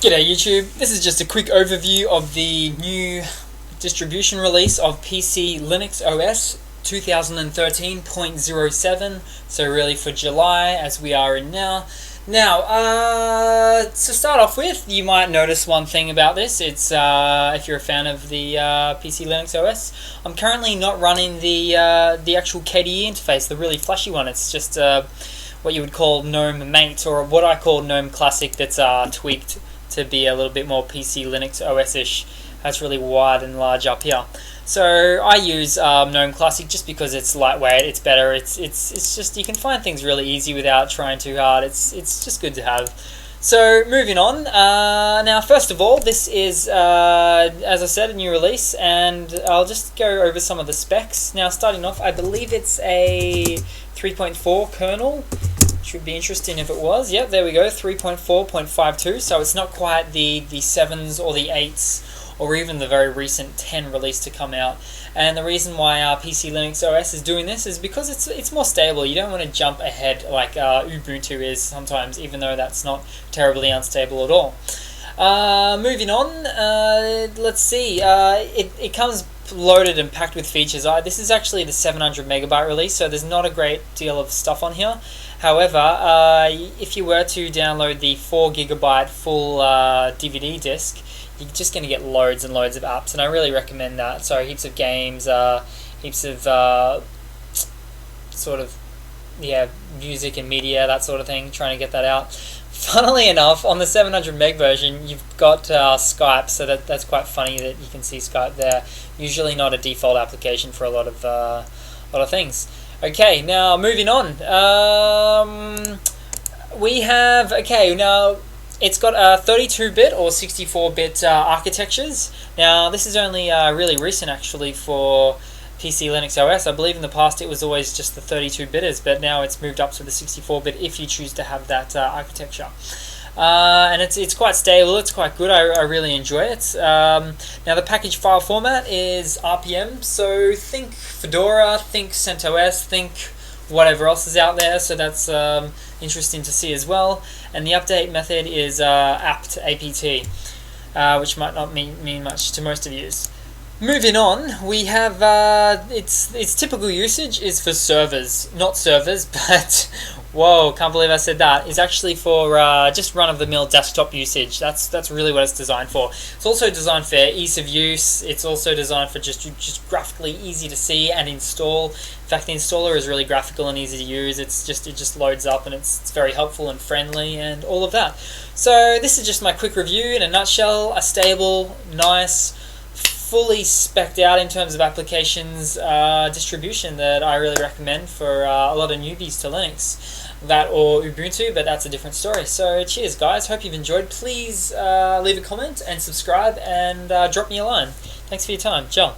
G'day YouTube, this is just a quick overview of the new distribution release of PCLinuxOS 2013.07, so really for July as we are in now. To start off with, you might notice one thing about this. It's if you're a fan of the PCLinuxOS, I'm currently not running the actual KDE interface, the really flashy one. It's just what you would call GNOME Mate, or what I call GNOME Classic, that's tweaked to be a little bit more PCLinuxOS-ish. That's really wide and large up here. So I use GNOME Classic just because it's lightweight, it's better, it's just, you can find things really easy without trying too hard. It's just good to have. So moving on, now first of all, this is, as I said, a new release, and I'll just go over some of the specs. Now starting off, I believe it's a 3.4 kernel. Should be interesting if it was. Yep, there we go, 3.4.52, so it's not quite the 7s or the 8s or even the very recent 10 release to come out. And the reason why PCLinuxOS is doing this is because it's more stable. You don't want to jump ahead like Ubuntu is sometimes, even though that's not terribly unstable at all. Moving on, let's see, it comes loaded and packed with features. This is actually the 700 megabyte release, so there's not a great deal of stuff on here. However, if you were to download the 4 gigabyte full DVD disc, you're just going to get loads and loads of apps, and I really recommend that. So heaps of games, heaps of sort of, yeah, music and media, that sort of thing, trying to get that out. Funnily enough, on the 700 meg version, you've got Skype, so that's quite funny that you can see Skype there. Usually not a default application for a lot of things. Okay, now moving on. We have, okay, now it's got 32-bit or 64-bit architectures. Now this is only really recent actually for PCLinuxOS. I believe in the past it was always just the 32-bitters, but now it's moved up to the 64-bit if you choose to have that architecture. And it's quite stable, it's quite good, I really enjoy it. Now the package file format is RPM, so think Fedora, think CentOS, think whatever else is out there, so that's interesting to see as well. And the update method is apt, which might not mean much to most of you. Moving on, we have its typical usage is for servers, not servers, but whoa, can't believe I said that. It's actually for just run-of-the-mill desktop usage. That's really what it's designed for. It's also designed for ease of use. It's also designed for just graphically easy to see and install. In fact, the installer is really graphical and easy to use. It just loads up, and it's very helpful and friendly and all of that. So this is just my quick review in a nutshell. A stable, nice, fully spec'd out in terms of applications distribution that I really recommend for a lot of newbies to Linux, that or Ubuntu, but that's a different story. So cheers guys, hope you've enjoyed. Please leave a comment and subscribe and drop me a line. Thanks for your time. Ciao.